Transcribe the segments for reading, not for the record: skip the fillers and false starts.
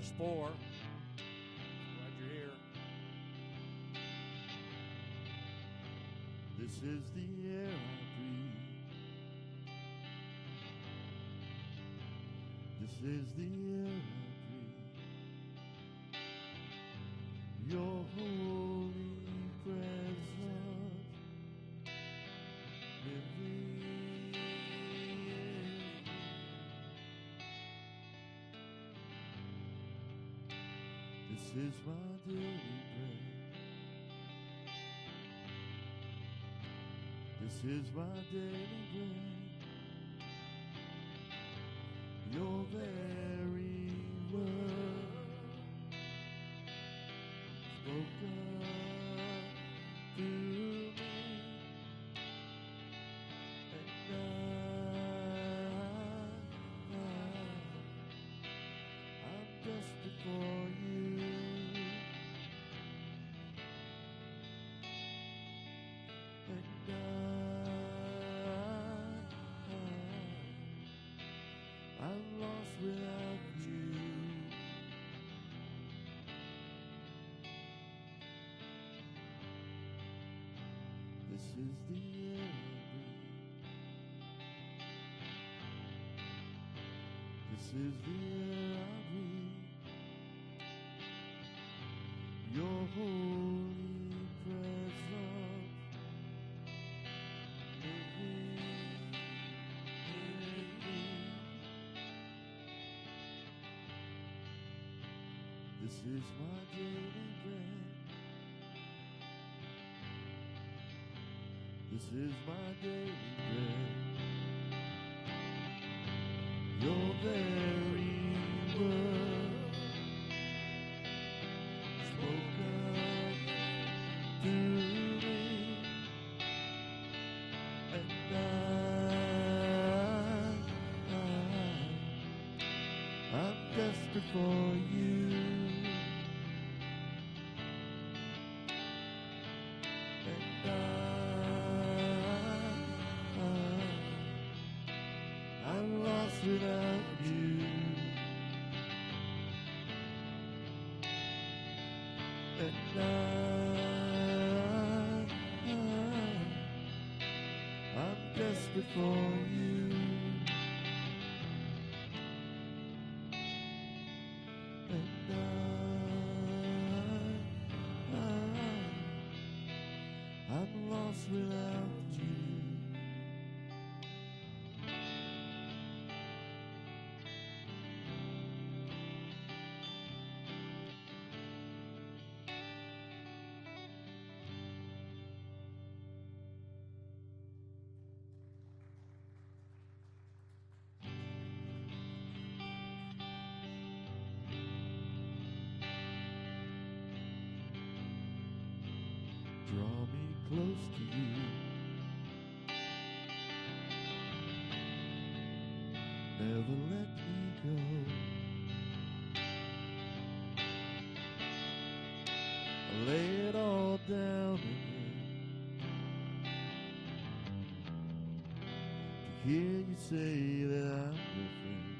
Spore. Glad you're here. This is the air I breathe. This is the air I breathe. Your holy presence living in me. This is my daily bread. This is my daily bread. Your very word spoken to me, and I'm desperate for you. And I'm lost without you. This is the air I breathe. This is the air I breathe. Your holy presence living in me. This is my daily bread. This is my daily bread. Your very word spoken to me, and I'm desperate for you. And I'm lost without you. And I'm desperate for you. And I'm lost without you. Draw me close to you. Never let me go. I lay it all down again to hear you say that I'm your friend.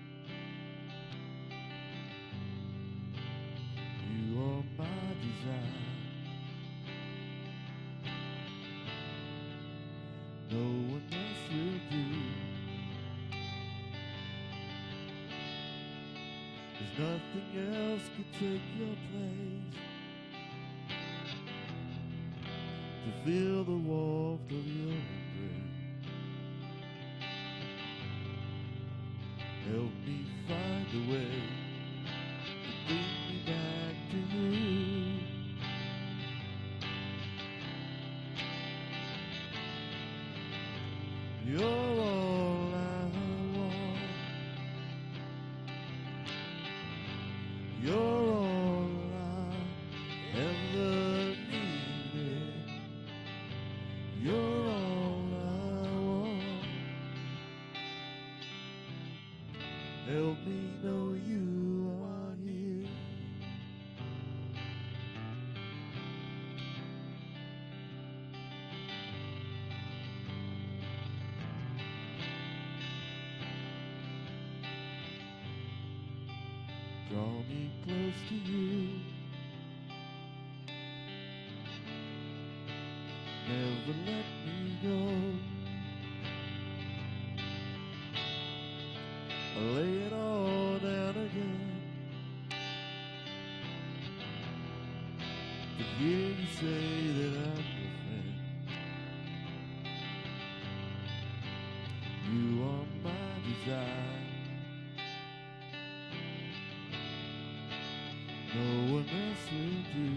You are my desire. No one else will do. There's nothing else could take your place to feel the warmth of your embrace. Help me find a way to bring me back to you. You're all I want. You're all I ever needed. You're all I want. Help me know you are here. Draw me close to you. Never let me go. I lay it all down again to hear you say that I'm your friend. You are my desire. No one else will do.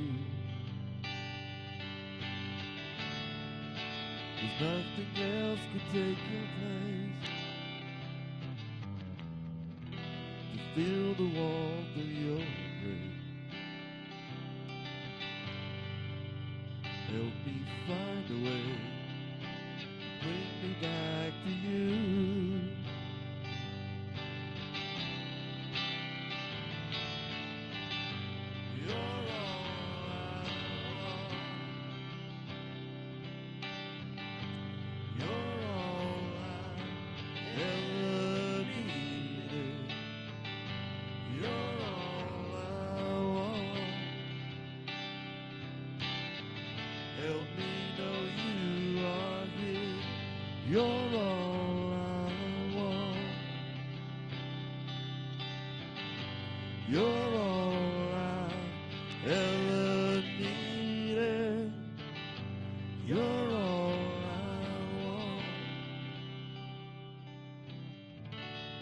There's nothing else could take your place to feel the warmth of your embrace. Help me find a way to bring me back to you. You're all I want. You're all I ever needed. You're all I want. Help me know you are here. You're all I want. You're all I ever needed. You're all I want.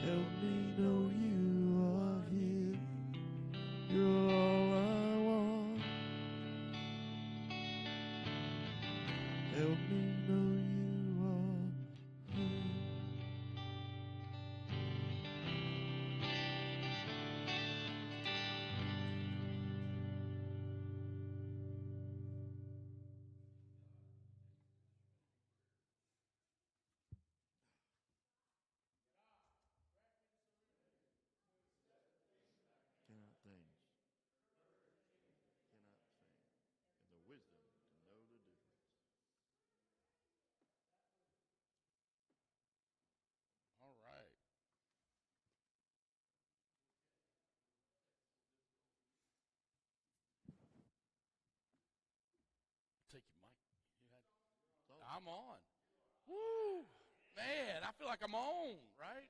Help me know you are here. You're all I want. Help me know you are here. Cannot things. Cannot things. And the wisdom to know the difference. All right. Take your mic. You had. I'm on. Woo, man! I feel like I'm on, right?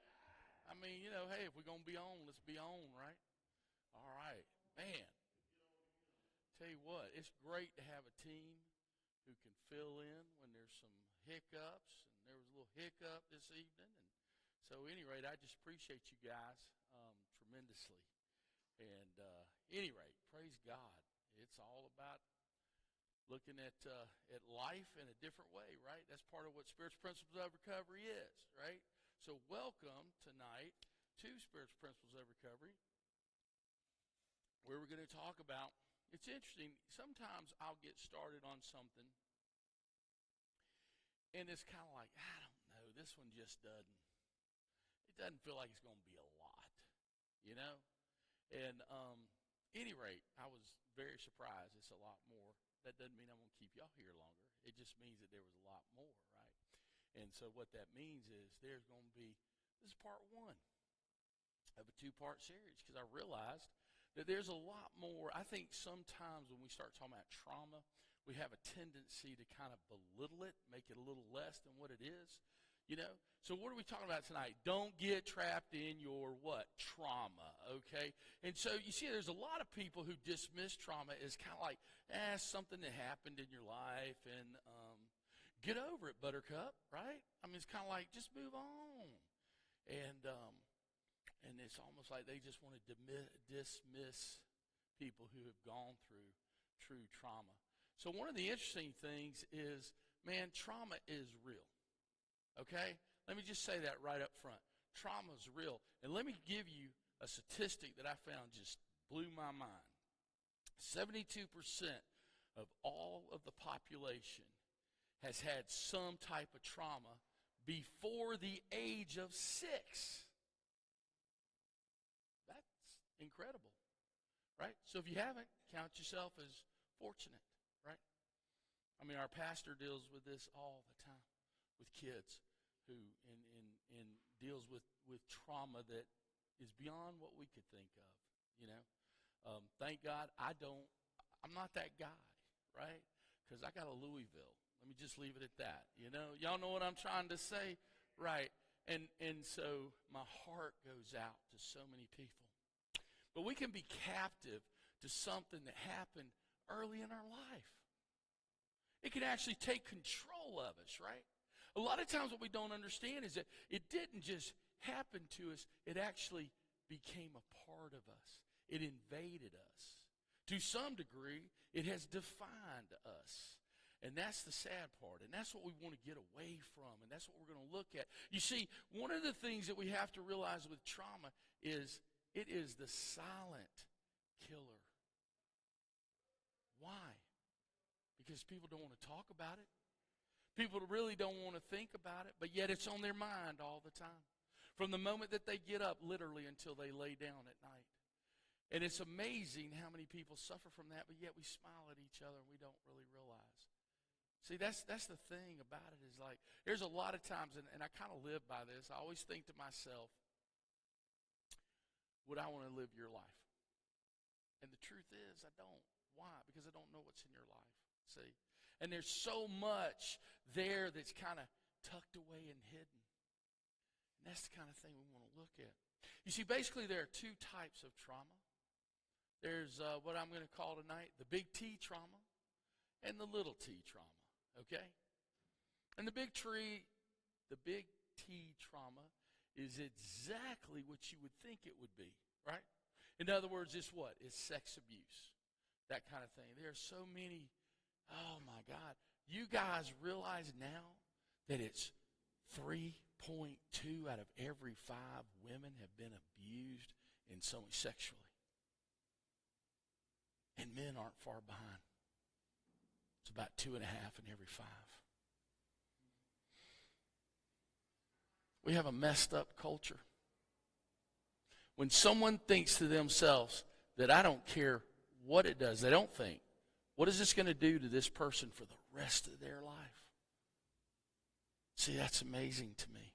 I mean, hey, if we're gonna be on, let's be on, right? All right, man. Tell you what, it's great to have a team who can fill in when there's some hiccups, and there was a little hiccup this evening, and so, at any rate, I just appreciate you guys tremendously. And any rate, praise God. It's all about looking at life in a different way, right? That's part of what Spiritual Principles of Recovery is, right? So welcome tonight to Spiritual Principles of Recovery, where we're going to talk about, it's interesting, sometimes I'll get started on something, and it's kind of like, I don't know, this one just it doesn't feel like it's going to be a lot, you know? And any rate, I was very surprised. It's a lot more. That doesn't mean I'm going to keep y'all here longer. It just means that there was a lot more, right? And so what that means is there's going to be, this is part one of a two-part series, because I realized that there's a lot more. I think sometimes when we start talking about trauma, we have a tendency to kind of belittle it, make it a little less than what it is. So what are we talking about tonight? Don't get trapped in your what? Trauma, okay? And so you see there's a lot of people who dismiss trauma as kind of like, something that happened in your life, and get over it, buttercup, right? I mean, it's kind of like, just move on. And it's almost like they just want to dismiss people who have gone through true trauma. So one of the interesting things is, man, trauma is real. Okay? Let me just say that right up front. Trauma is real. And let me give you a statistic that I found just blew my mind. 72% of all of the population has had some type of trauma before the age of 6. That's incredible, right? So if you haven't, count yourself as fortunate, right? I mean, our pastor deals with this all the time with kids who and deals with trauma that is beyond what we could think of. Thank God I'm not that guy, right? Because I got a Louisville. Let me just leave it at that. Y'all know what I'm trying to say, right? And so my heart goes out to so many people. But we can be captive to something that happened early in our life. It can actually take control of us, right? A lot of times what we don't understand is that it didn't just happen to us. It actually became a part of us. It invaded us. To some degree, it has defined us. And that's the sad part. And that's what we want to get away from. And that's what we're going to look at. You see, one of the things that we have to realize with trauma is it is the silent killer. Why? Because people don't want to talk about it. People really don't want to think about it, but yet it's on their mind all the time. From the moment that they get up, literally, until they lay down at night. And it's amazing how many people suffer from that, but yet we smile at each other and we don't really realize. See, that's the thing about it is like, there's a lot of times, and I kind of live by this, I always think to myself, would I want to live your life? And the truth is, I don't. Why? Because I don't know what's in your life, see? And there's so much there that's kind of tucked away and hidden. And that's the kind of thing we want to look at. You see, basically there are two types of trauma. There's what I'm going to call tonight the big T trauma and the little t trauma, okay? And the big T trauma is exactly what you would think it would be, right? In other words, it's what? It's sex abuse, that kind of thing. There are so many, oh my God. You guys realize now that it's 3.2 out of every 5 women have been abused in some way sexually. And men aren't far behind. It's about 2.5 in every 5. We have a messed up culture. When someone thinks to themselves that I don't care what it does, they don't think, what is this going to do to this person for the rest of their life? See, that's amazing to me.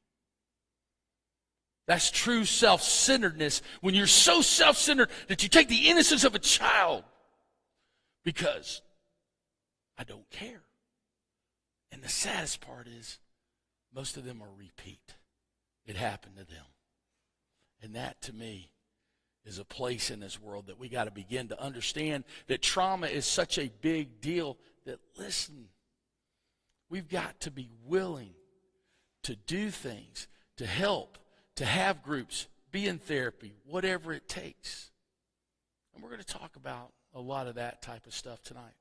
That's true self-centeredness, when you're so self-centered that you take the innocence of a child because I don't care. And the saddest part is most of them are repeat. It happened to them. And that, to me, is a place in this world that we got to begin to understand that trauma is such a big deal that, listen, we've got to be willing to do things, to help, to have groups, be in therapy, whatever it takes. And we're going to talk about a lot of that type of stuff tonight.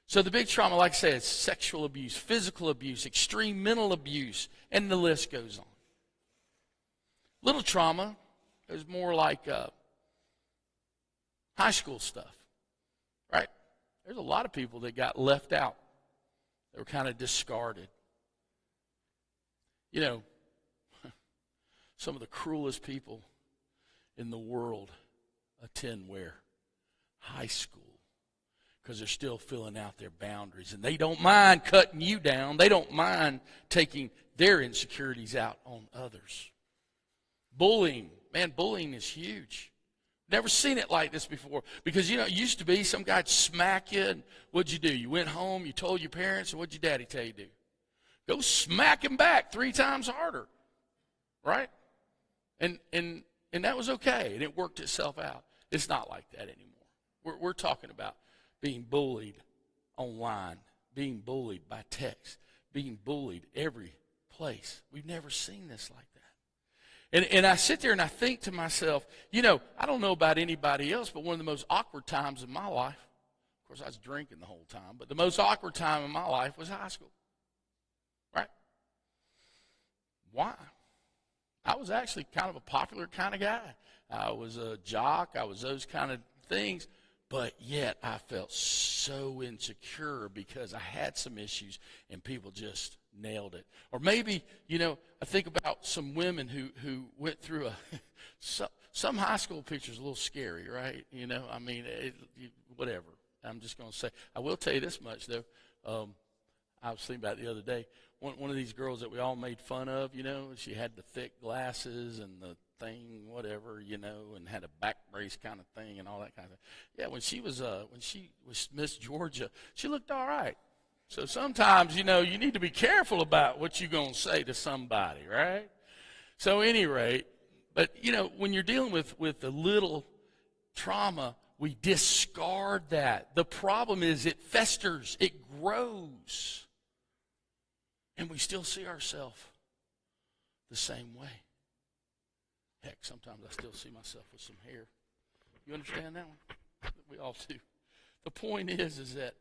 So the big trauma, like I said, is sexual abuse, physical abuse, extreme mental abuse, and the list goes on. Little trauma is more like high school stuff, right? There's a lot of people that got left out. They were kind of discarded. You know, some of the cruelest people in the world attend where? High school. Because they're still filling out their boundaries. And they don't mind cutting you down. They don't mind taking their insecurities out on others. Bullying. Man, bullying is huge. Never seen it like this before. Because, you know, it used to be some guy'd smack you. And what'd you do? You went home, you told your parents, and what'd your daddy tell you to do? Go smack him back 3 times harder. Right? And that was okay. And it worked itself out. It's not like that anymore. We're talking about being bullied online, being bullied by text, being bullied every place. We've never seen this like that. And I sit there and I think to myself, you know, I don't know about anybody else, but one of the most awkward times in my life, of course I was drinking the whole time, but the most awkward time in my life was high school. Right? Why? I was actually kind of a popular kind of guy. I was a jock. I was those kind of things. But yet I felt so insecure because I had some issues and people just nailed it. Or maybe, you know, I think about some women who went through some high school pictures a little scary, right? You know, I mean, whatever. I'm just going to say. I will tell you this much, though. I was thinking about it the other day. One of these girls that we all made fun of, you know, she had the thick glasses and the thing, whatever, you know, and had a race kind of thing and all that kind of thing. Yeah, when she was Miss Georgia, she looked all right. So sometimes, you need to be careful about what you're going to say to somebody, right? So any rate, but, when you're dealing with a little trauma, we discard that. The problem is it festers, it grows, and we still see ourselves the same way. Heck, sometimes I still see myself with some hair. You understand that one? We all do. The point is that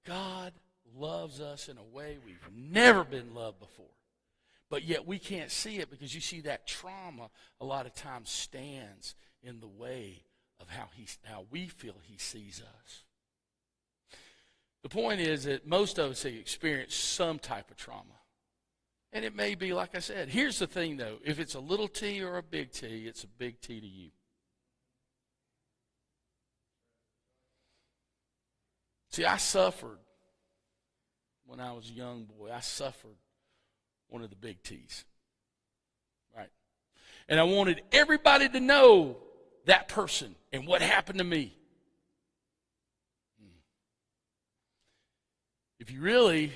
God loves us in a way we've never been loved before. But yet we can't see it because you see that trauma a lot of times stands in the way of how we feel he sees us. The point is that most of us have experienced some type of trauma. And it may be, like I said, here's the thing though, if it's a little T or a big T, it's a big T to you. See, I suffered when I was a young boy. I suffered one of the big T's, right? And I wanted everybody to know that person and what happened to me. If you really,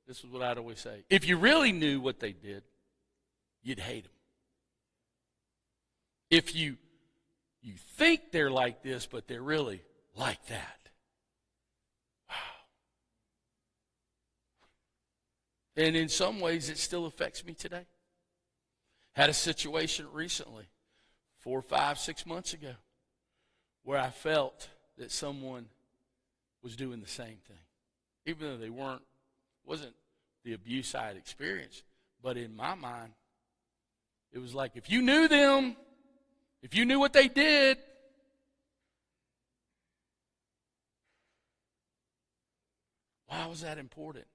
this is what I'd always say, if you really knew what they did, you'd hate them. If you think they're like this, but they're really like that. And in some ways, it still affects me today. Had a situation recently, 4, 5, 6 months ago, where I felt that someone was doing the same thing. Even though they wasn't the abuse I had experienced. But in my mind, it was like, if you knew them, if you knew what they did, why was that important?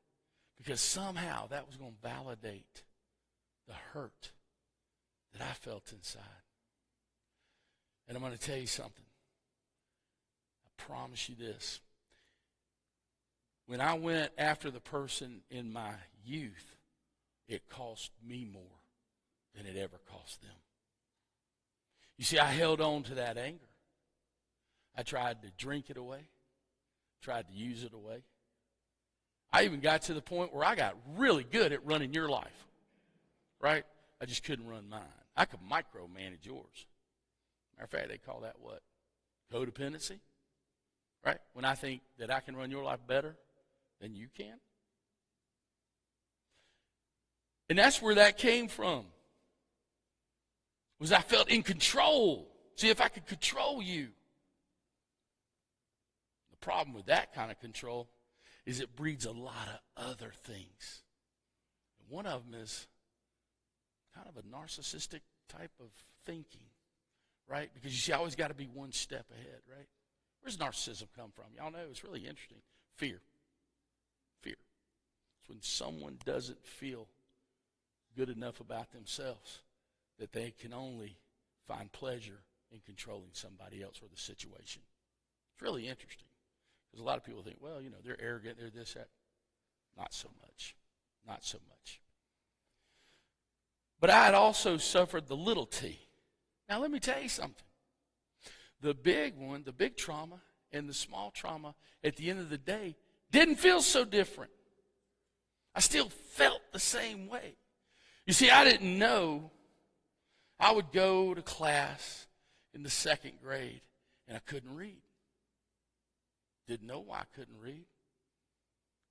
Because somehow that was going to validate the hurt that I felt inside. And I'm going to tell you something. I promise you this. When I went after the person in my youth, it cost me more than it ever cost them. You see, I held on to that anger. I tried to drink it away, tried to use it away. I even got to the point where I got really good at running your life, right? I just couldn't run mine. I could micromanage yours. Matter of fact, they call that what? Codependency, right? When I think that I can run your life better than you can. And that's where that came from, was I felt in control. See, if I could control you. The problem with that kind of control is it breeds a lot of other things. And one of them is kind of a narcissistic type of thinking, right? Because you see, I always got to be one step ahead, right? Where's narcissism come from? Y'all know, it's really interesting. Fear. Fear. It's when someone doesn't feel good enough about themselves that they can only find pleasure in controlling somebody else or the situation. It's really interesting. Because a lot of people think, well, they're arrogant, they're this, that. Not so much. Not so much. But I had also suffered the little T. Now, let me tell you something. The big one, the big trauma, and the small trauma, at the end of the day, didn't feel so different. I still felt the same way. You see, I didn't know. I would go to class in the 2nd grade, and I couldn't read. Didn't know why I couldn't read.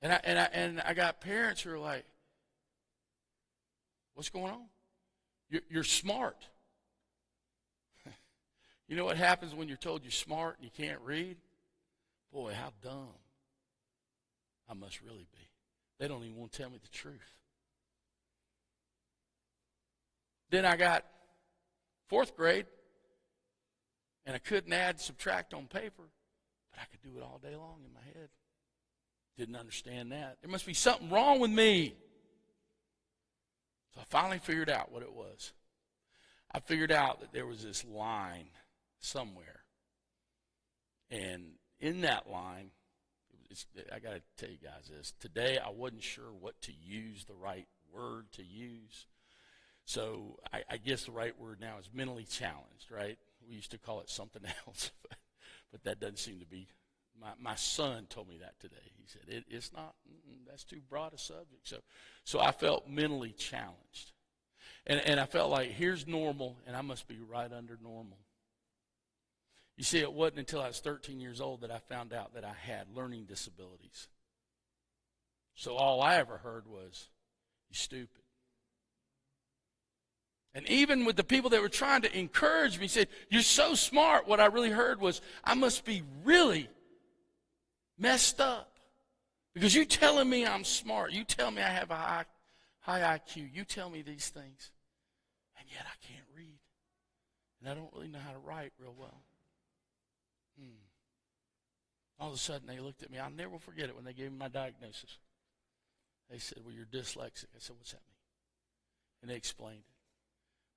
And I got parents who are like, what's going on? You're smart. You know what happens when you're told you're smart and you can't read? Boy, how dumb I must really be. They don't even want to tell me the truth. Then I got 4th grade, and I couldn't add and subtract on paper. But I could do it all day long in my head. Didn't understand that. There must be something wrong with me. So I finally figured out what it was. I figured out that there was this line somewhere. And in that line, I got to tell you guys this. Today, I wasn't sure what to use, the right word to use. So I guess the right word now is mentally challenged, right? We used to call it something else, but that doesn't seem to be. My son told me that today. He said, it's not, that's too broad a subject. So I felt mentally challenged. And I felt like here's normal, and I must be right under normal. You see, it wasn't until I was 13 years old that I found out that I had learning disabilities. So all I ever heard was, "You stupid." And even with the people that were trying to encourage me, said, "You're so smart," what I really heard was, "I must be really messed up. Because you telling me I'm smart. You tell me I have a high IQ. You tell me these things. And yet I can't read. And I don't really know how to write real well." All of a sudden, they looked at me. I'll never forget it when they gave me my diagnosis. They said, "Well, you're dyslexic." I said, "What's that mean?" And they explained it.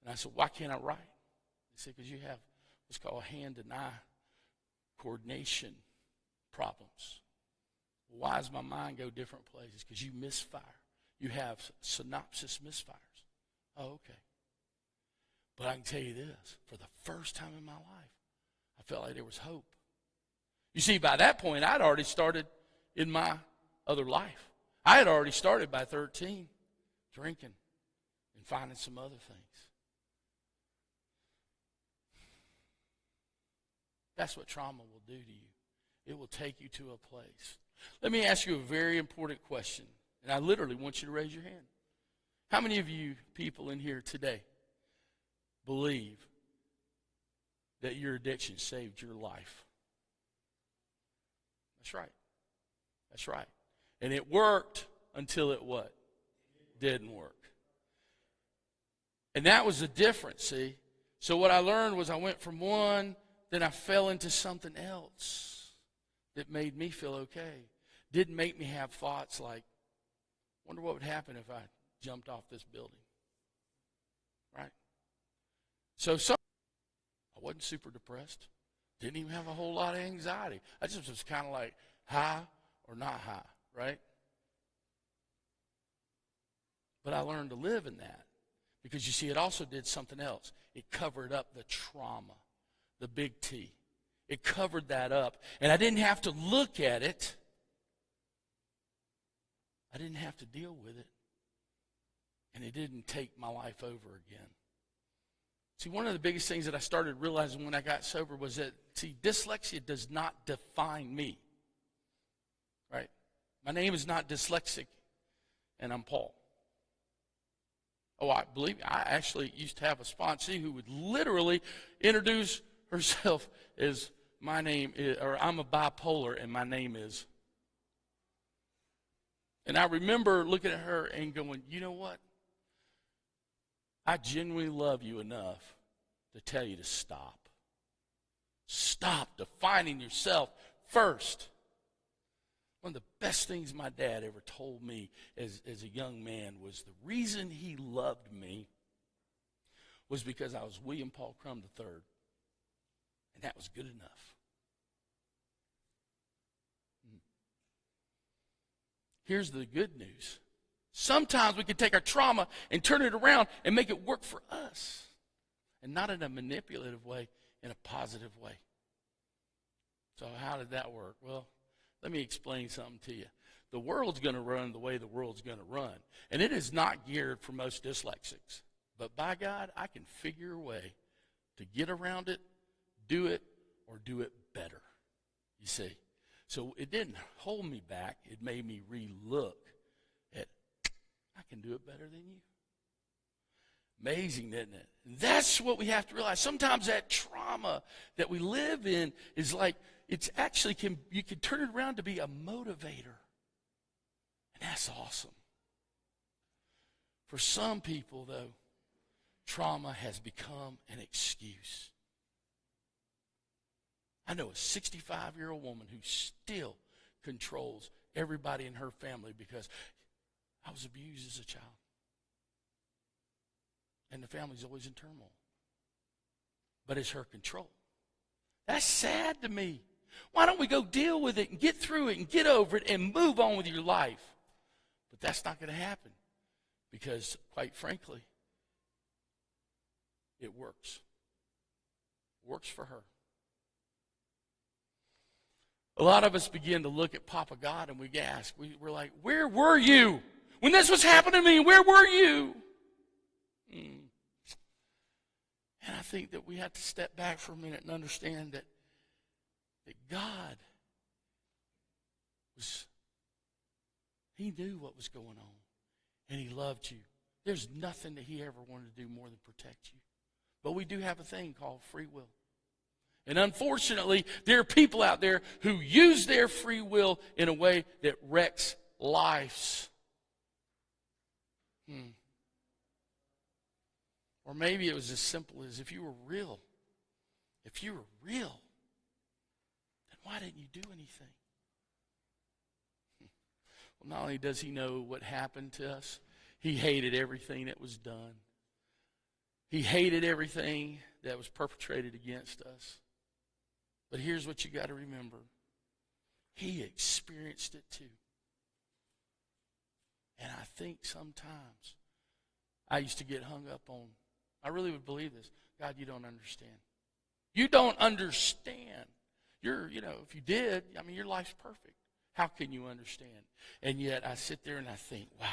And I said, "Why can't I write?" They said, "Because you have what's called hand and eye coordination problems." Why does my mind go different places? Because you misfire. You have synopsis misfires. Oh, okay. But I can tell you this. For the first time in my life, I felt like there was hope. You see, by that point, I'd already started in my other life. I had already started by 13, drinking and finding some other things. That's what trauma will do to you. It will take you to a place. Let me ask you a very important question, and I literally want you to raise your hand. How many of you people in here today believe that your addiction saved your life? That's right. That's right. And it worked until it what? Didn't work. And that was the difference, see? So what I learned was I went from one, then I fell into something else that made me feel okay. Didn't make me have thoughts like, wonder what would happen if I jumped off this building. Right? So I wasn't super depressed. Didn't even have a whole lot of anxiety. I just was kind of like high or not high, right? But I learned to live in that because, you see, it also did something else. It covered up the trauma, the big T. It covered that up. And I didn't have to look at it. I didn't have to deal with it. And it didn't take my life over again. See, one of the biggest things that I started realizing when I got sober was that, see, dyslexia does not define me. Right? My name is not dyslexic, and I'm Paul. Oh, I believe me, I actually used to have a sponsee who would literally introduce herself as my name is, or I'm a bipolar, and my name is. And I remember looking at her and going, you know what? I genuinely love you enough to tell you to stop. Stop defining yourself first. One of the best things my dad ever told me as a young man was the reason he loved me was because I was William Paul Crum III. And that was good enough. Here's the good news. Sometimes we can take our trauma and turn it around and make it work for us. And not in a manipulative way, in a positive way. So how did that work? Well, let me explain something to you. The world's going to run the way the world's going to run. And it is not geared for most dyslexics. But by God, I can figure a way to get around it, do it, or do it better. You see? So it didn't hold me back. It made me re-look at, I can do it better than you. Amazing, isn't it? That's what we have to realize. Sometimes that trauma that we live in is like, it's actually, you can turn it around to be a motivator. And that's awesome. For some people, though, trauma has become an excuse. I know a 65-year-old woman who still controls everybody in her family because I was abused as a child. And the family's always in turmoil. But it's her control. That's sad to me. Why don't we go deal with it and get through it and get over it and move on with your life? But that's not going to happen because, quite frankly, it works. works for her. A lot of us begin to look at Papa God and we ask, we're like, where were you? When this was happening to me, where were you? And I think that we have to step back for a minute and understand that God He knew what was going on. And He loved you. There's nothing that He ever wanted to do more than protect you. But we do have a thing called free will. And unfortunately, there are people out there who use their free will in a way that wrecks lives. Or maybe it was as simple as if you were real, then why didn't you do anything? Well, not only does He know what happened to us, He hated everything that was done. He hated everything that was perpetrated against us. But here's what you got to remember. He experienced it too. And I think sometimes I used to get hung up on, I really would believe this, God, you don't understand. You don't understand. If you did, your life's perfect. How can you understand? And yet I sit there and I think, wow.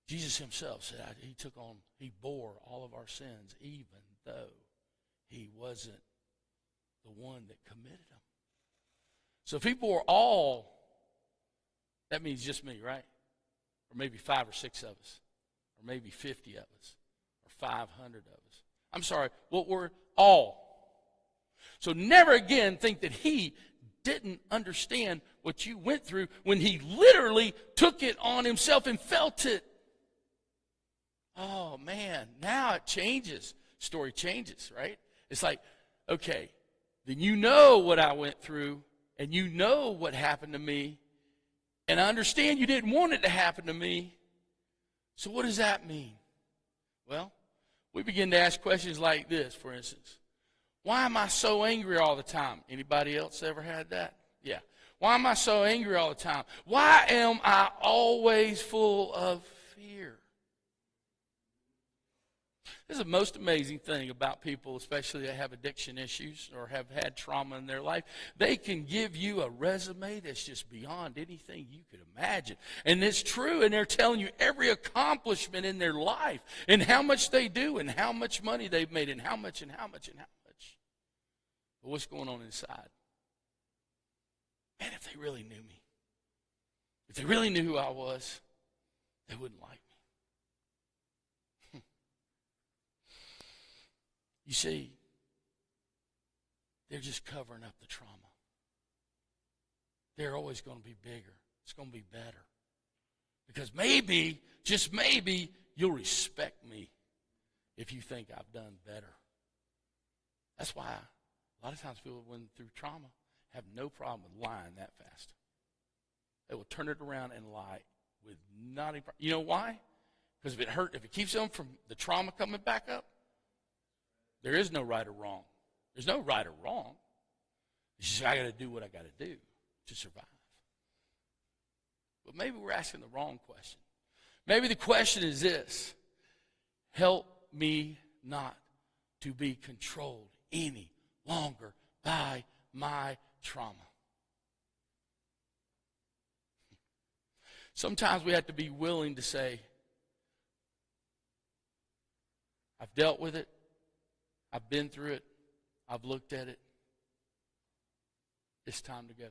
Jesus Himself said He bore all of our sins, even though He wasn't the one that committed them. So if He bore all, that means just me, right? Or maybe 5 or 6 of us. Or maybe 50 of us. Or 500 of us. I'm sorry, what were all? So never again think that He didn't understand what you went through when He literally took it on Himself and felt it. Oh, man, now it changes. Story changes, right? It's like, okay, then you know what I went through, and you know what happened to me, and I understand you didn't want it to happen to me. So what does that mean? Well, we begin to ask questions like this, for instance. Why am I so angry all the time? Anybody else ever had that? Yeah. Why am I so angry all the time? Why am I always full of fear? This is the most amazing thing about people, especially that have addiction issues or have had trauma in their life. They can give you a resume that's just beyond anything you could imagine. And it's true, and they're telling you every accomplishment in their life and how much they do and how much money they've made and how much and how much and how much. But what's going on inside? Man, if they really knew me, if they really knew who I was, they wouldn't like me. You see, they're just covering up the trauma. They're always going to be bigger. It's going to be better. Because maybe, just maybe, you'll respect me if you think I've done better. That's why a lot of times people who went through trauma have no problem with lying that fast. They will turn it around and lie with not any problem. You know why? Because if it keeps them from the trauma coming back up, there is no right or wrong. There's no right or wrong. It's just I got to do what I got to do to survive. But maybe we're asking the wrong question. Maybe the question is this: help me not to be controlled any longer by my trauma. Sometimes we have to be willing to say, I've dealt with it. I've been through it. I've looked at it. It's time to go.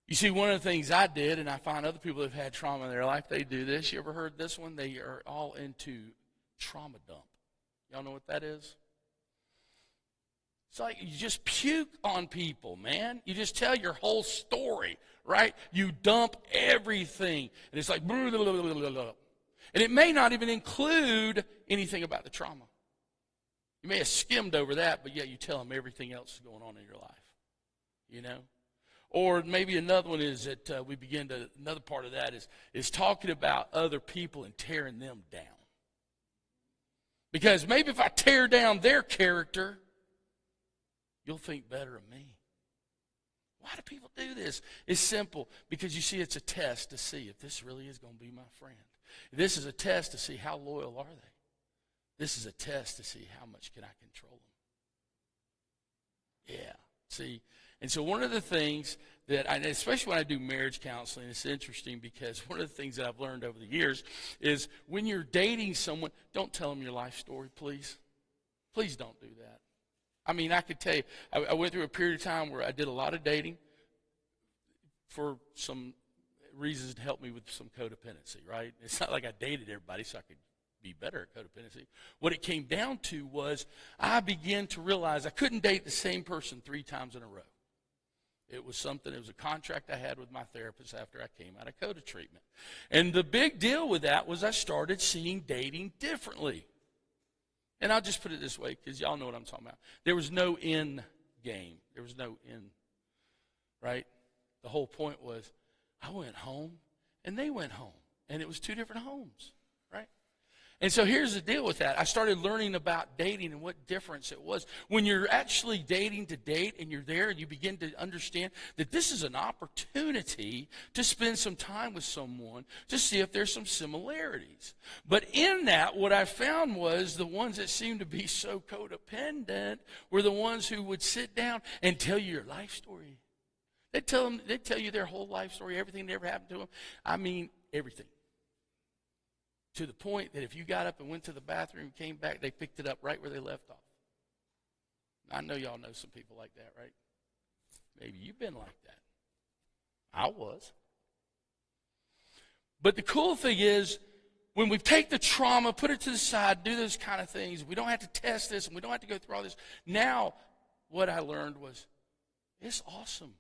You see, one of the things I did, and I find other people that have had trauma in their life, they do this. You ever heard this one? They are all into trauma dump. Y'all know what that is? It's like you just puke on people, man. You just tell your whole story, right? You dump everything. And it's like, blah, blah, blah, blah, blah, blah. And it may not even include anything about the trauma. You may have skimmed over that, but yet you tell them everything else is going on in your life. You know? Or maybe another one is that another part of that is talking about other people and tearing them down. Because maybe if I tear down their character, you'll think better of me. Why do people do this? It's simple. Because you see, it's a test to see if this really is going to be my friend. This is a test to see how loyal are they. This is a test to see how much can I control them. Yeah, see? And so one of the things that, especially when I do marriage counseling, it's interesting because one of the things that I've learned over the years is when you're dating someone, don't tell them your life story, please. Please don't do that. I mean, I could tell you, I went through a period of time where I did a lot of dating for some reasons to help me with some codependency, right? It's not like I dated everybody so I could be better at codependency. What it came down to was I began to realize I couldn't date the same person 3 times in a row. It was a contract I had with my therapist after I came out of CODA treatment. And the big deal with that was I started seeing dating differently. And I'll just put it this way, because y'all know what I'm talking about. There was no end game. There was no end, right? The whole point was I went home and they went home. And it was 2 different homes, right? And so here's the deal with that. I started learning about dating and what difference it was. When you're actually dating to date and you're there and you begin to understand that this is an opportunity to spend some time with someone to see if there's some similarities. But in that, what I found was the ones that seemed to be so codependent were the ones who would sit down and tell you your life story. They'd tell you their whole life story, everything that ever happened to them. I mean, everything. To the point that if you got up and went to the bathroom and came back, they picked it up right where they left off. I know y'all know some people like that, right? Maybe you've been like that. I was. But the cool thing is, when we take the trauma, put it to the side, do those kind of things, we don't have to test this and we don't have to go through all this. Now, what I learned was, it's awesome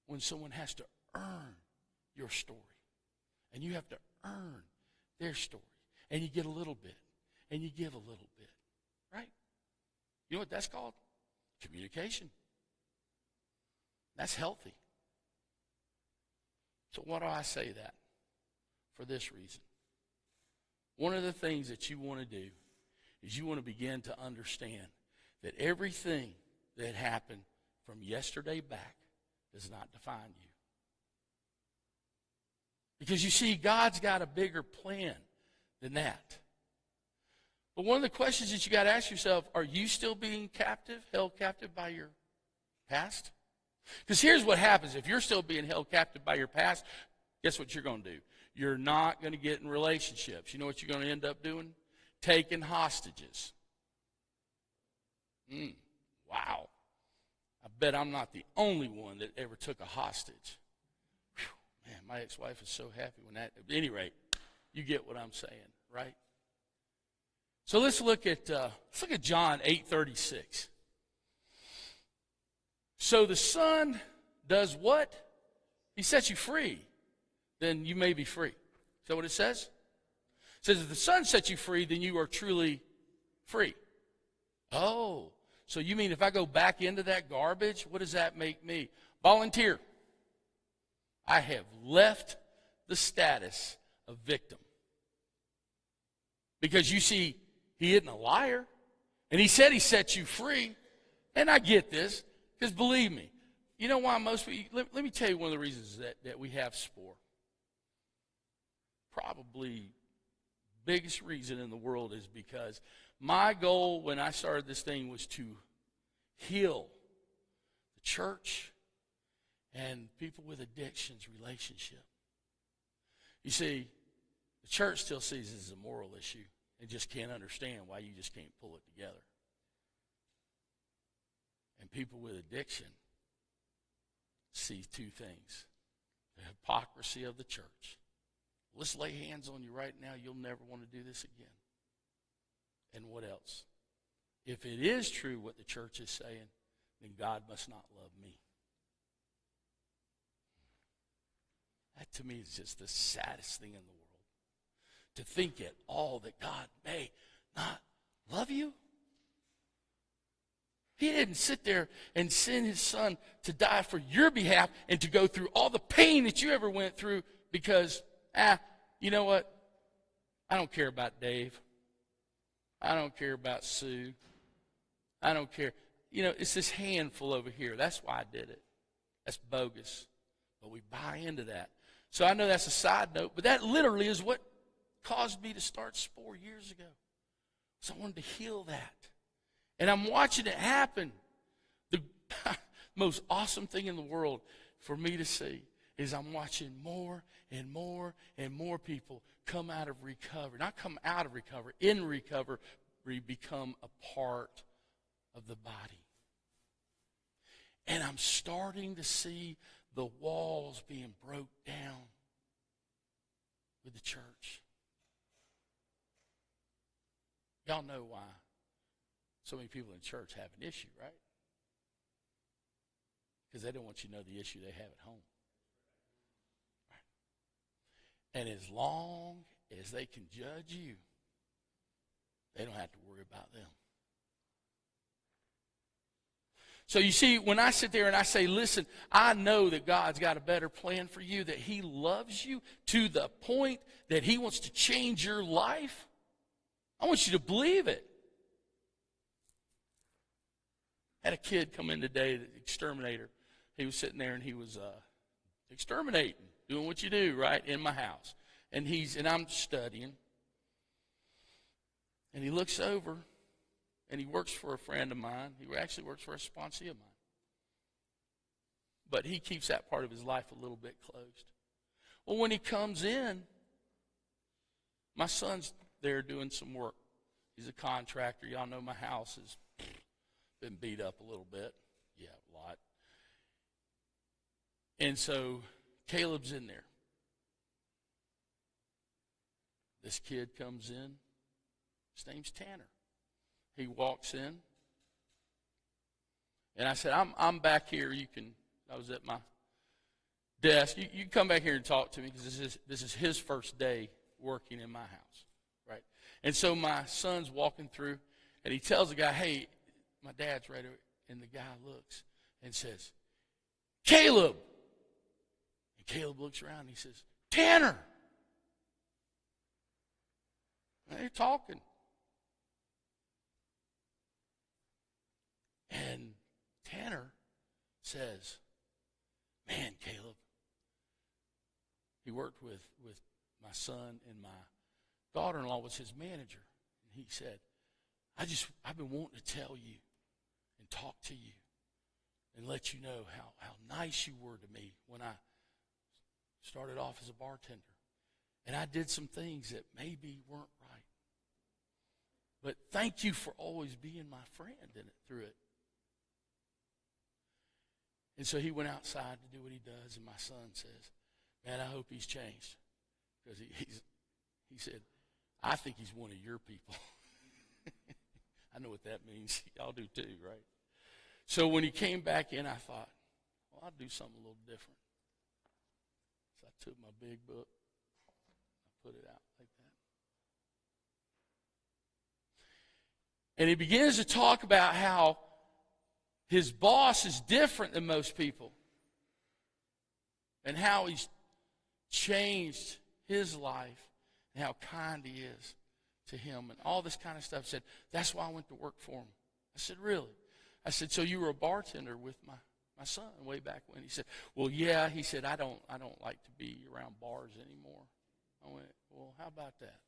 when someone has to earn your story. And you have to earn their story. And you get a little bit. And you give a little bit. Right? You know what that's called? Communication. That's healthy. So why do I say that? For this reason. One of the things that you want to do is you want to begin to understand that everything that happened from yesterday back does not define you. Because you see, God's got a bigger plan than that. But one of the questions that you got to ask yourself, are you still being captive, held captive by your past? Because here's what happens. If you're still being held captive by your past, guess what you're going to do? You're not going to get in relationships. You know what you're going to end up doing? Taking hostages. Wow. I bet I'm not the only one that ever took a hostage. Whew, man, my ex-wife is so happy when that... At any rate, you get what I'm saying, right? So let's look at John 8:36. So the Son does what? He sets you free. Then you may be free. Is that what it says? It says if the Son sets you free, then you are truly free. Oh, so you mean if I go back into that garbage, what does that make me? Volunteer. I have left the status of victim. Because you see, he isn't a liar. And he said he set you free. And I get this, because believe me, you know why most people, let me tell you one of the reasons that we have SPORE. Probably biggest reason in the world is because my goal when I started this thing was to heal the church and people with addictions relationship. You see, the church still sees it as a moral issue and just can't understand why you just can't pull it together. And people with addiction see 2 things. The hypocrisy of the church. Let's lay hands on you right now. You'll never want to do this again. And what else? If it is true what the church is saying, then God must not love me. That to me is just the saddest thing in the world. To think at all that God may not love you. He didn't sit there and send his Son to die for your behalf and to go through all the pain that you ever went through because, you know what? I don't care about Dave. I don't care about Sue. I don't care. You know, it's this handful over here. That's why I did it. That's bogus. But we buy into that. So I know that's a side note, but that literally is what caused me to start SPORE years ago. So I wanted to heal that. And I'm watching it happen. The most awesome thing in the world for me to see is I'm watching more and more and more people come out of recovery. Not come out of recovery, in recovery, become a part of the body. And I'm starting to see the walls being broke down with the church. Y'all know why so many people in church have an issue, right? Because they don't want you to know the issue they have at home. Right? And as long as they can judge you, they don't have to worry about them. So you see, when I sit there and I say, listen, I know that God's got a better plan for you, that he loves you to the point that he wants to change your life, I want you to believe it. I had a kid come in today, the exterminator. He was sitting there and he was exterminating, doing what you do, right, in my house. And I'm studying. And he looks over, and he works for a friend of mine. He actually works for a sponsee of mine. But he keeps that part of his life a little bit closed. Well, when he comes in, my son's there doing some work. He's a contractor. Y'all know my house has been beat up a little bit. Yeah, a lot. And so Caleb's in there. This kid comes in. His name's Tanner. He walks in. And I said, I'm back here. I was at my desk. You can come back here and talk to me because this is his first day working in my house. Right? And so my son's walking through, and he tells the guy, hey, my dad's right over. And the guy looks and says, Caleb. And Caleb looks around and he says, Tanner. And they're talking. And Tanner says, man, Caleb, he worked with my son, and my daughter-in-law was his manager. And he said, I've been wanting to tell you and talk to you and let you know how nice you were to me when I started off as a bartender. And I did some things that maybe weren't right. But thank you for always being my friend through it. And so he went outside to do what he does, and my son says, man, I hope he's changed. Because he said, I think he's one of your people. I know what that means. Y'all do too, right? So when he came back in, I thought, well, I'll do something a little different. So I took my big book, I put it out like that. And he begins to talk about how his boss is different than most people, and how he's changed his life, and how kind he is to him, and all this kind of stuff. Said, that's why I went to work for him. I said, really? I said, so you were a bartender with my son way back when? He said, well, yeah. He said, I don't like to be around bars anymore. I went, well, how about that?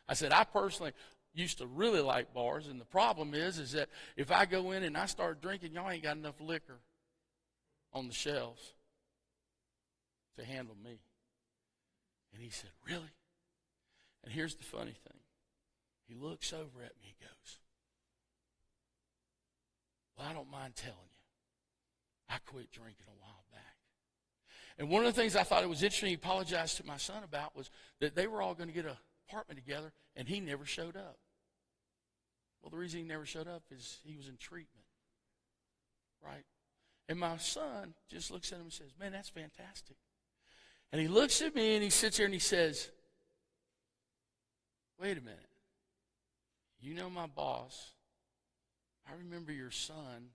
I said, I personally used to really like bars, and the problem is that if I go in and I start drinking, y'all ain't got enough liquor on the shelves to handle me. And he said, really? And here's the funny thing. He looks over at me and goes, well, I don't mind telling you, I quit drinking a while back. And one of the things I thought it was interesting, he apologized to my son about, was that they were all going to get an apartment together, and he never showed up. Well, the reason he never showed up is he was in treatment, right? And my son just looks at him and says, man, that's fantastic. And he looks at me, and he sits there, and he says, wait a minute. You know my boss. I remember your son.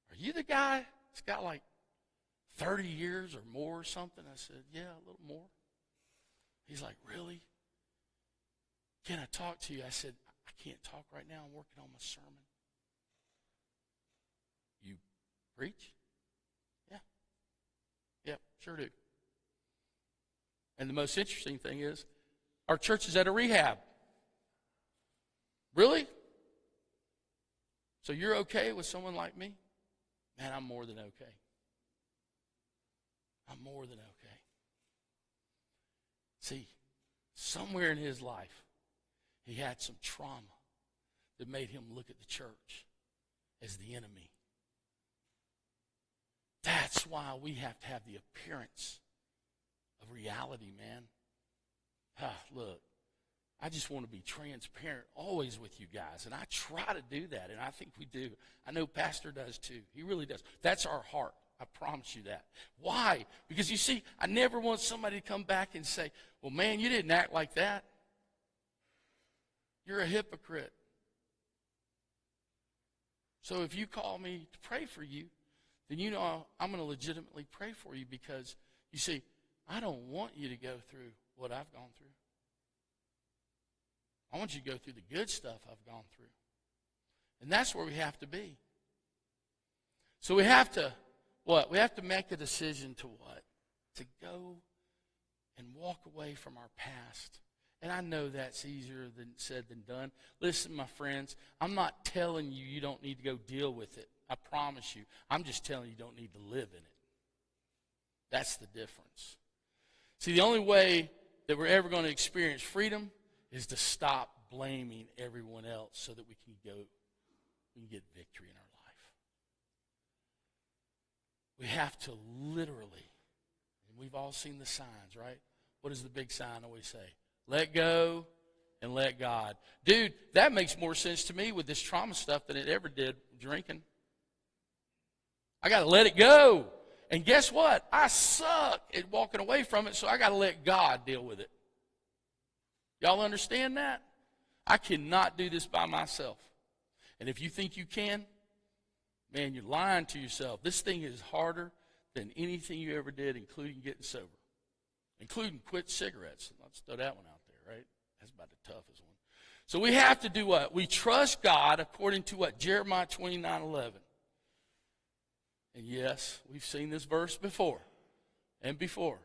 Are you the guy that's got like 30 years or more or something? I said, yeah, a little more. He's like, really? Can I talk to you? I said, I can't talk right now. I'm working on my sermon. You preach? Yeah. Yep, sure do. And the most interesting thing is, our church is at a rehab. Really? So you're okay with someone like me? Man, I'm more than okay. I'm more than okay. See, somewhere in his life, he had some trauma that made him look at the church as the enemy. That's why we have to have the appearance of reality, man. Look, I just want to be transparent always with you guys, and I try to do that, and I think we do. I know Pastor does too. He really does. That's our heart. I promise you that. Why? Because you see, I never want somebody to come back and say, well, man, you didn't act like that. You're a hypocrite. So if you call me to pray for you, then you know I'm going to legitimately pray for you, because, you see, I don't want you to go through what I've gone through. I want you to go through the good stuff I've gone through. And that's where we have to be. So we have to, what? We have to make a decision to what? To go and walk away from our past. And I know that's easier than said than done. Listen, my friends, I'm not telling you you don't need to go deal with it. I promise you. I'm just telling you don't need to live in it. That's the difference. See, the only way that we're ever going to experience freedom is to stop blaming everyone else so that we can get victory in our life. We have to literally, and we've all seen the signs, right? What does the big sign always say? Let go and let God. Dude, that makes more sense to me with this trauma stuff than it ever did drinking. I got to let it go. And guess what? I suck at walking away from it, so I got to let God deal with it. Y'all understand that? I cannot do this by myself. And if you think you can, man, you're lying to yourself. This thing is harder than anything you ever did, including getting sober. Including quit cigarettes. Let's throw that one out there, right? That's about the toughest one. So we have to do what? We trust God according to what? Jeremiah 29:11. And yes, we've seen this verse before. And before.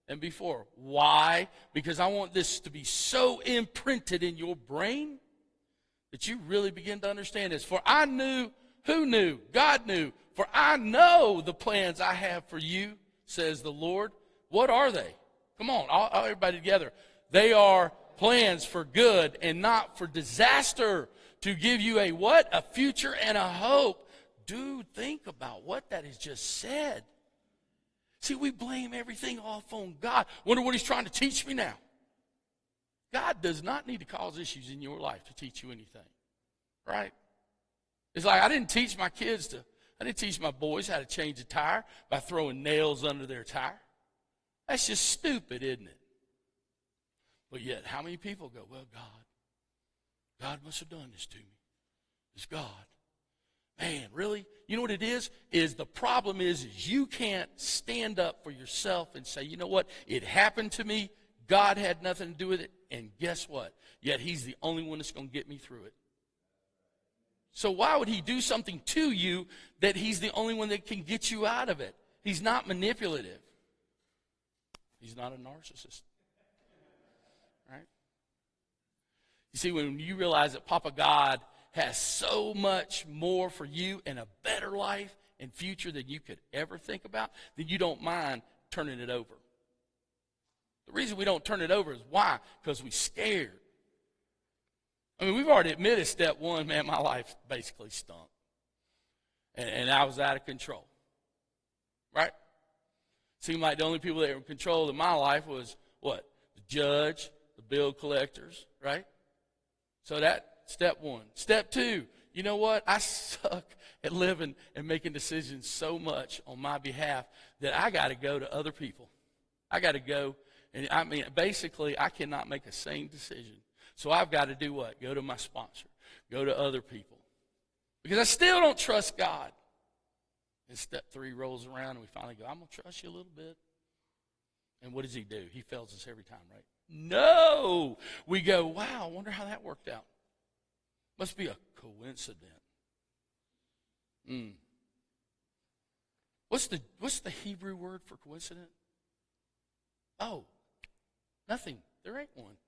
And before. Why? Because I want this to be so imprinted in your brain that you really begin to understand this. For I knew, who knew? God knew. For I know the plans I have for you, says the Lord. What are they? Come on, all everybody together. They are plans for good and not for disaster, to give you a what? A future and a hope. Dude, think about what that is just said. See, we blame everything off on God. Wonder what he's trying to teach me now. God does not need to cause issues in your life to teach you anything. Right? It's like I didn't teach my boys how to change a tire by throwing nails under their tire. That's just stupid, isn't it? But yet, how many people go, well, God must have done this to me. It's God. Man, really? You know what it is? The problem is you can't stand up for yourself and say, you know what? It happened to me. God had nothing to do with it. And guess what? Yet he's the only one that's going to get me through it. So why would he do something to you that he's the only one that can get you out of it? He's not manipulative. He's not a narcissist. Right? You see, when you realize that Papa God has so much more for you and a better life and future than you could ever think about, then you don't mind turning it over. The reason we don't turn it over is why? Because we're scared. I mean, we've already admitted step one, man, my life basically stunk. And I was out of control. Right? Seemed like the only people that were in control of my life was what? The judge, the bill collectors, right? So that, step one. Step two, you know what? I suck at living and making decisions so much on my behalf that I got to go to other people. I got to go, and I mean, basically, I cannot make a sane decision. So I've got to do what? Go to my sponsor. Go to other people. Because I still don't trust God. And step three rolls around, and we finally go, I'm going to trust you a little bit. And what does he do? He fails us every time, right? No! We go, wow, I wonder how that worked out. Must be a coincidence. What's the Hebrew word for coincidence? Oh, nothing. There ain't one.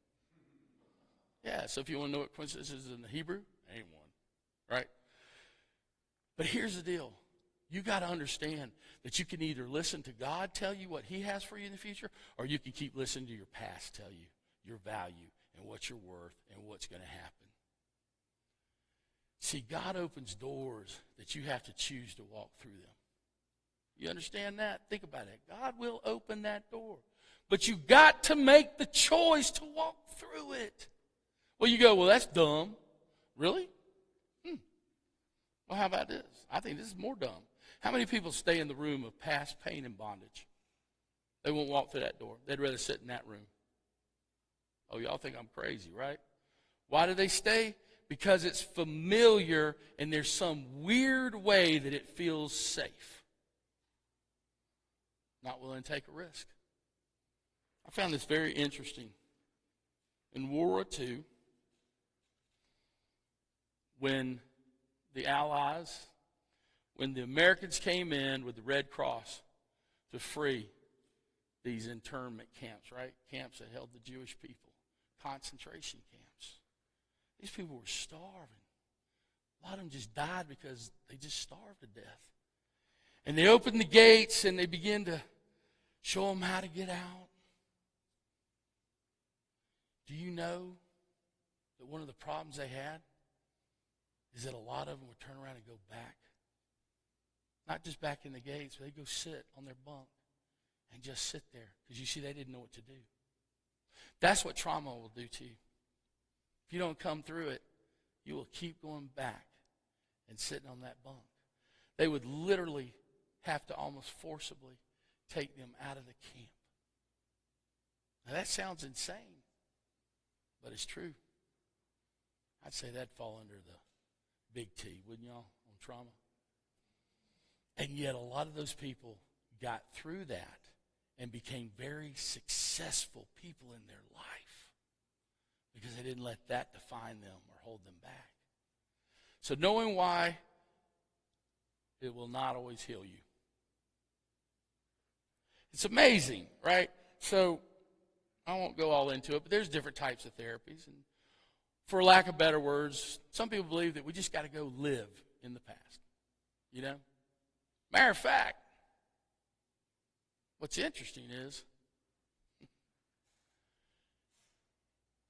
Yeah, so if you want to know what coincidence is in the Hebrew, ain't one, right? But here's the deal. You got to understand that you can either listen to God tell you what he has for you in the future, or you can keep listening to your past tell you your value and what you're worth and what's going to happen. See, God opens doors that you have to choose to walk through them. You understand that? Think about it. God will open that door. But you got to make the choice to walk through it. Well, you go, well, that's dumb. Really? Well, how about this? I think this is more dumb. How many people stay in the room of past pain and bondage? They won't walk through that door. They'd rather sit in that room. Oh, y'all think I'm crazy, right? Why do they stay? Because it's familiar and there's some weird way that it feels safe. Not willing to take a risk. I found this very interesting. In World War II, when the Allies, when the Americans came in with the Red Cross to free these internment camps, right? Camps that held the Jewish people, concentration camps. These people were starving. A lot of them just died because they just starved to death. And they opened the gates and they began to show them how to get out. Do you know that one of the problems they had is that a lot of them would turn around and go back? Not just back in the gates, but they'd go sit on their bunk and just sit there. Because you see, they didn't know what to do. That's what trauma will do to you. If you don't come through it, you will keep going back and sitting on that bunk. They would literally have to almost forcibly take them out of the camp. Now that sounds insane, but it's true. I'd say that'd fall under the big T, wouldn't y'all, on trauma? And yet a lot of those people got through that and became very successful people in their life because they didn't let that define them or hold them back. So knowing why, it will not always heal you. It's amazing, right? So I won't go all into it, but there's different types of therapies. And for lack of better words, some people believe that we just got to go live in the past. You know? Matter of fact, what's interesting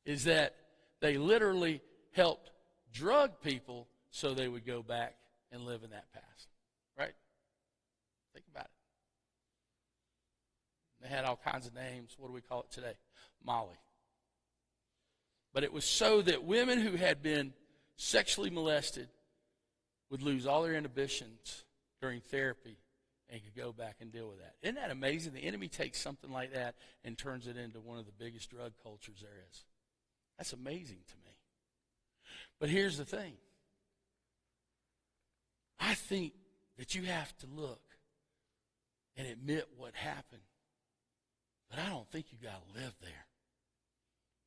is that they literally helped drug people so they would go back and live in that past. Right? Think about it. They had all kinds of names. What do we call it today? Molly. But it was so that women who had been sexually molested would lose all their inhibitions during therapy and could go back and deal with that. Isn't that amazing? The enemy takes something like that and turns it into one of the biggest drug cultures there is. That's amazing to me. But here's the thing. I think that you have to look and admit what happened. But I don't think you got to live there.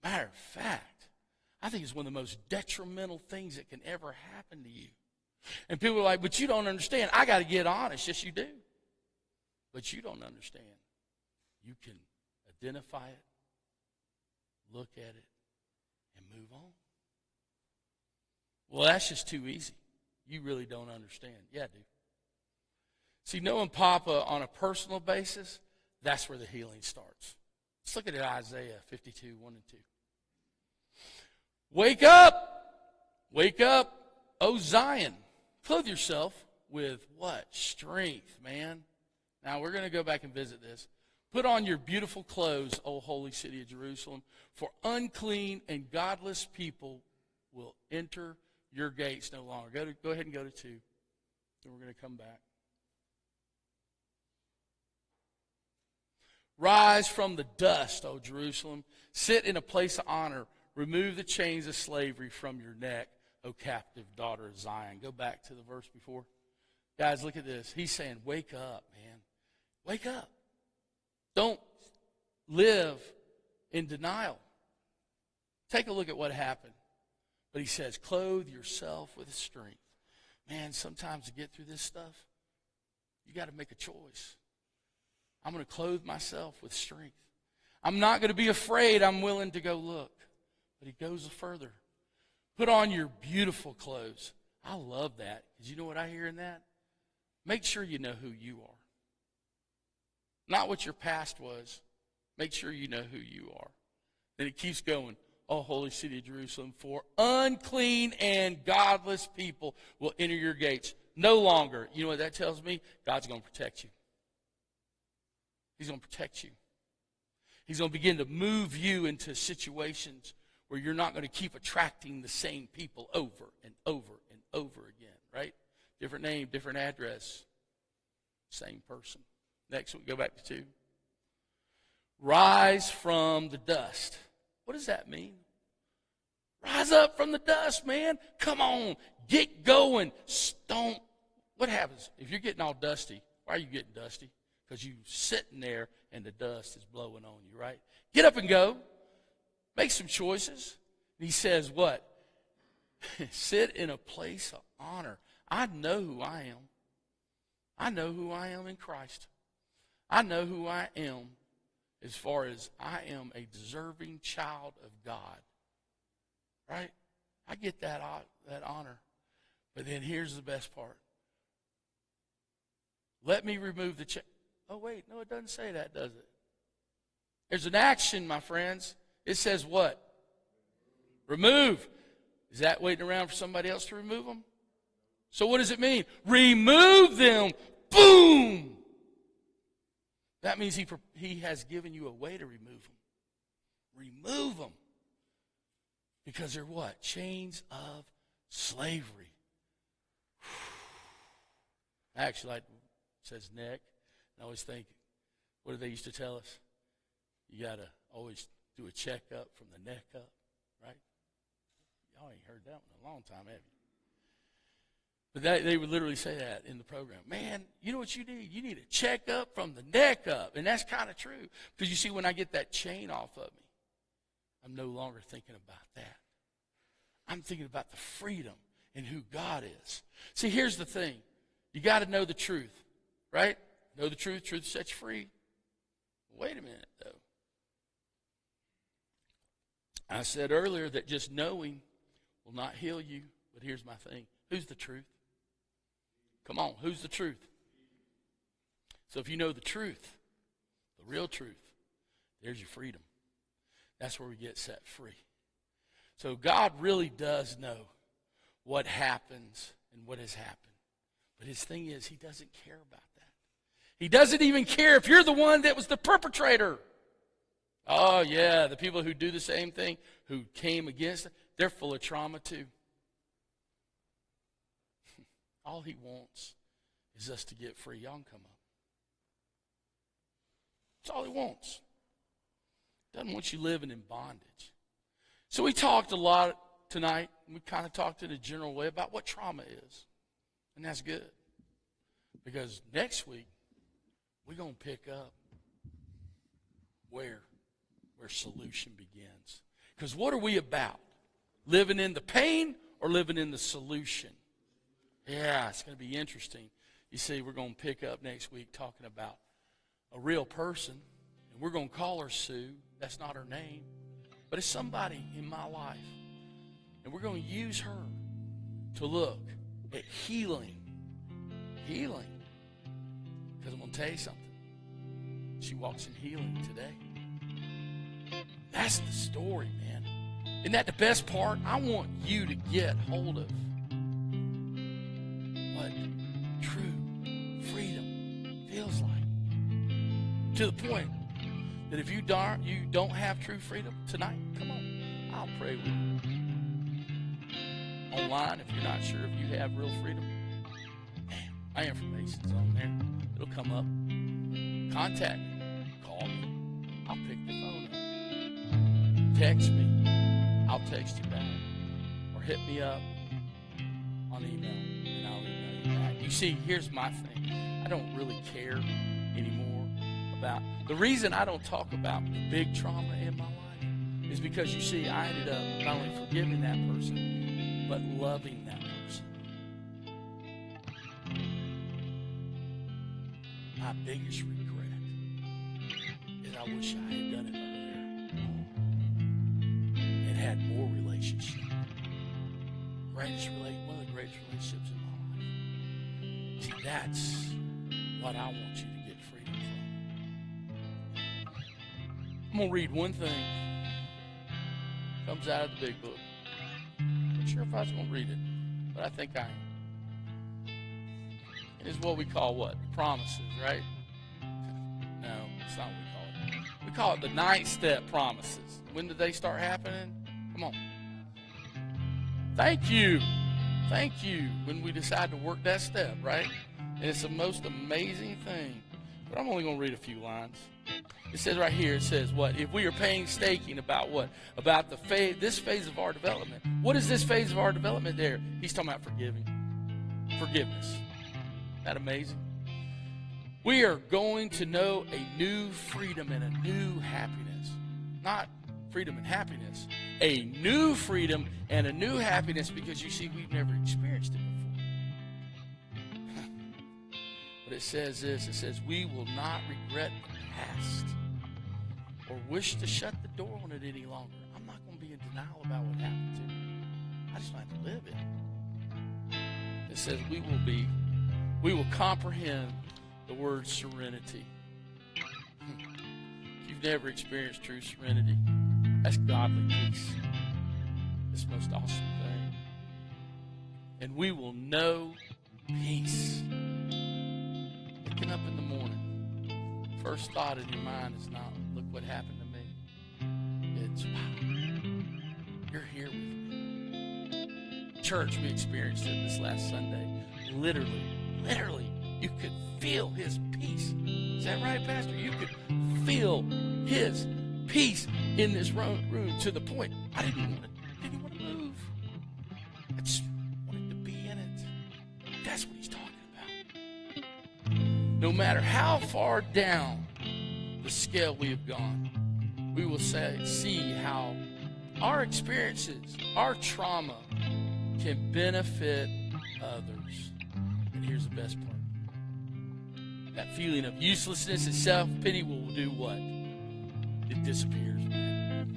Matter of fact, I think it's one of the most detrimental things that can ever happen to you. And people are like, but you don't understand. I got to get honest. Yes, you do. But you don't understand. You can identify it, look at it, and move on. Well, that's just too easy. You really don't understand. Yeah, dude. See, knowing Papa on a personal basis, that's where the healing starts. Let's look at it, Isaiah 52, 1 and 2. Wake up! Wake up, O Zion. Clothe yourself with what? Strength, man. Now, we're going to go back and visit this. Put on your beautiful clothes, O holy city of Jerusalem, for unclean and godless people will enter your gates no longer. Go ahead and go to 2. Then we're going to come back. Rise from the dust, O Jerusalem. Sit in a place of honor. Remove the chains of slavery from your neck, O captive daughter of Zion. Go back to the verse before. Guys, look at this. He's saying, wake up, man. Wake up. Don't live in denial. Take a look at what happened. But he says, clothe yourself with strength. Man, sometimes to get through this stuff, you got to make a choice. I'm going to clothe myself with strength. I'm not going to be afraid. I'm willing to go look. But he goes further. Put on your beautiful clothes. I love that. Because you know what I hear in that? Make sure you know who you are. Not what your past was. Make sure you know who you are. Then it keeps going. O holy city of Jerusalem, for unclean and godless people will enter your gates. No longer. You know what that tells me? God's going to protect you. He's going to protect you. He's going to begin to move you into situations where you're not going to keep attracting the same people over and over and over again, right? Different name, different address, same person. Next, we go back to 2. Rise from the dust. What does that mean? Rise up from the dust, man. Come on. Get going. Don't. What happens if you're getting all dusty? Why are you getting dusty? Because you're sitting there and the dust is blowing on you, right? Get up and go. Make some choices. And he says what? Sit in a place of honor. I know who I am. I know who I am in Christ. I know who I am as far as I am a deserving child of God. Right? I get that honor. But then here's the best part. Let me remove the chain. Oh, wait. No, it doesn't say that, does it? There's an action, my friends. It says what? Remove. Is that waiting around for somebody else to remove them? So what does it mean? Remove them. Boom! That means he has given you a way to remove them. Remove them. Because they're what? Chains of slavery. I actually like it says neck. I always think, what do they used to tell us? You got to always do a checkup from the neck up, right? Y'all ain't heard that one in a long time, have you? But they would literally say that in the program. Man, you know what you need? You need a checkup from the neck up. And that's kind of true. Because you see, when I get that chain off of me, I'm no longer thinking about that. I'm thinking about the freedom and who God is. See, here's the thing. You got to know the truth, right? Know the truth. Truth sets you free. Wait a minute, though. I said earlier that just knowing will not heal you. But here's my thing. Who's the truth? Come on, who's the truth? So if you know the truth, the real truth, there's your freedom. That's where we get set free. So God really does know what happens and what has happened. But his thing is, he doesn't care about that. He doesn't even care if you're the one that was the perpetrator. Oh, yeah, the people who do the same thing, who came against it, they're full of trauma too. All he wants is us to get free. Y'all can come up. That's all he wants. Doesn't want you living in bondage. So we talked a lot tonight. We kind of talked in a general way about what trauma is. And that's good. Because next week, we're going to pick up where solution begins. Because what are we about? Living in the pain or living in the solution? Yeah, it's going to be interesting. You see, we're going to pick up next week talking about a real person. And we're going to call her Sue. That's not her name. But it's somebody in my life. And we're going to use her to look at healing. Healing. Because I'm going to tell you something. She walks in healing today. That's the story, man. Isn't that the best part? I want you to get hold of what true freedom feels like. To the point that if you don't have true freedom tonight, come on, I'll pray with you. Online, if you're not sure if you have real freedom, man, my information's on there. It'll come up. Contact me. Call me. I'll pick the phone up. Text me. I'll text you back. Or hit me up on email, and I'll email you back. You see, here's my thing. I don't really care anymore about... The reason I don't talk about the big trauma in my life is because, you see, I ended up not only forgiving that person, but loving that person. My biggest regret is I wish I had done it earlier and had more relationship. One of the greatest relationships in my life. See, that's what I want you to get freedom from. I'm going to read one thing. Comes out of the big book. I'm not sure if I was going to read it, but I think I am. It is what we call what? Promises, right? No, it's not what we call it. We call it the 9th step promises. When did they start happening? Come on. Thank you. Thank you. When we decide to work that step, right? And it's the most amazing thing. But I'm only going to read a few lines. It says right here, it says what? If we are painstaking about what? About this phase of our development. What is this phase of our development there? He's talking about forgiveness. Isn't that amazing? We are going to know a new freedom and a new happiness. Not freedom and happiness. A new freedom and a new happiness, because you see, we've never experienced it before. But it says this. It says, we will not regret the past or wish to shut the door on it any longer. I'm not going to be in denial about what happened to me. I just want to live it. It says we will comprehend the word serenity. If you've never experienced true serenity, that's godly peace. It's the most awesome thing. And we will know peace. Waking up in the morning, first thought in your mind is not, look what happened to me. It's, wow, you're here with me. Church, we experienced it this last Sunday. Literally, you could feel his peace. Is that right, Pastor? You could feel his peace in this room to the point I didn't want to move. I just wanted to be in it. That's what he's talking about. No matter how far down the scale we have gone, we will see how our experiences, our trauma, can benefit others. And here's the best part. That feeling of uselessness and self-pity will do what? It disappears, man.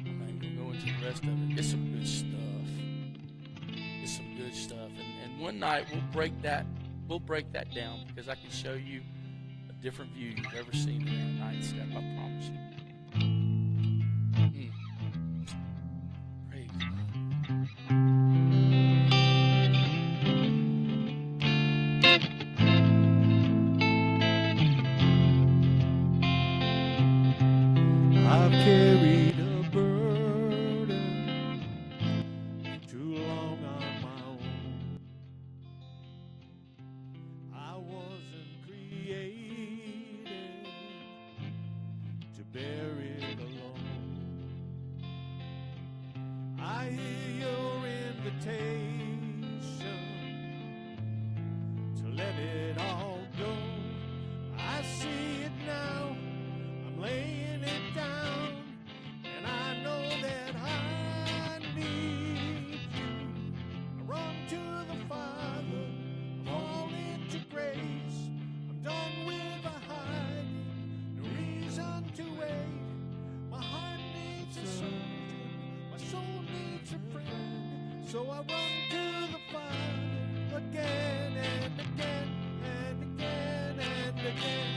I'm not even going to go into the rest of it. It's some good stuff. And one night we'll break that down, because I can show you a different view you've ever seen in that 9th step, I promise you. Praise God. I've carried a burden too long on my own. I wasn't created to bear it alone. I hear your invitation to let it all go. I see it now. I'm laying it down, and I know that I need you. I run to the Father, fall into grace. I'm done with the hiding, no reason to wait. My heart needs a surgeon, my soul needs a friend. So I run to the Father again and again and again and again.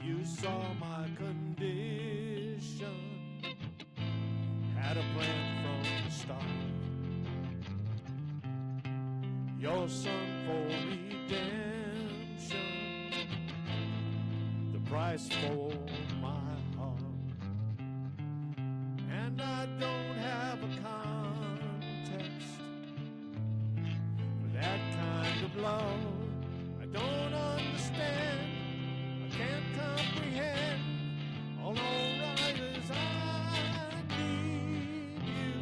You saw my condition, had a plan from the start. Your son for redemption, the price for my heart. And I don't have a context for that kind of love. I don't understand, I can't comprehend. All I is I need you.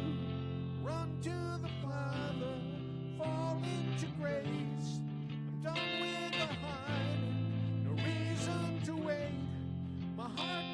Run to the Father, fall into grace. I'm done with the hiding, no reason to wait. My heart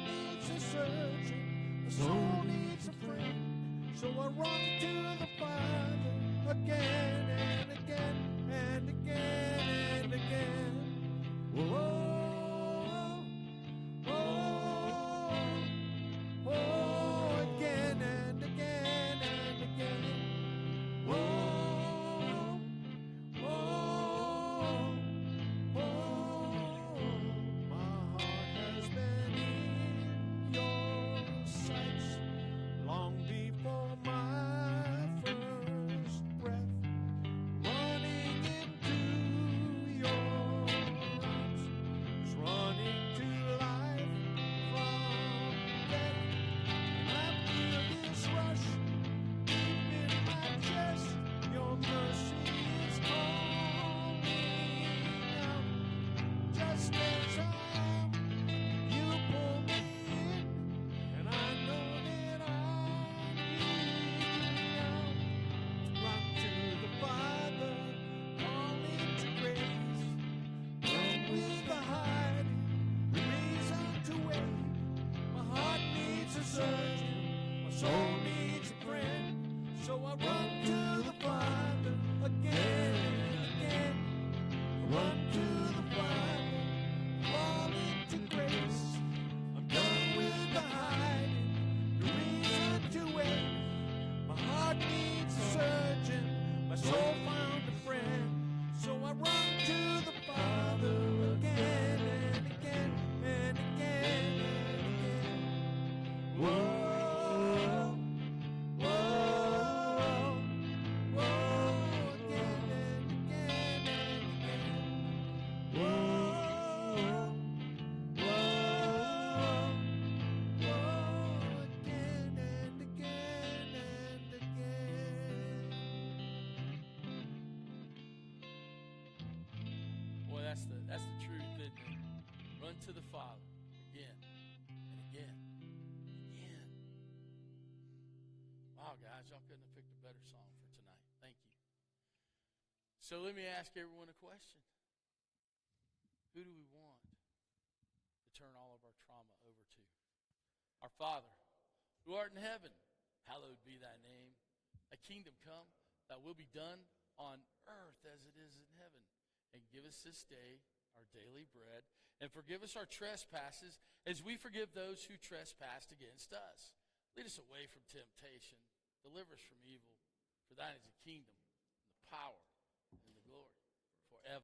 to the Father again and again and again. Wow, guys, y'all couldn't have picked a better song for tonight. Thank you. So let me ask everyone a question. Who do we want to turn all of our trauma over to? Our Father, who art in heaven, hallowed be thy name. Thy kingdom come, thy will be done on earth as it is in heaven. And give us this day our daily bread, and forgive us our trespasses as we forgive those who trespass against us. Lead us away from temptation. Deliver us from evil. For thine is the kingdom, and the power,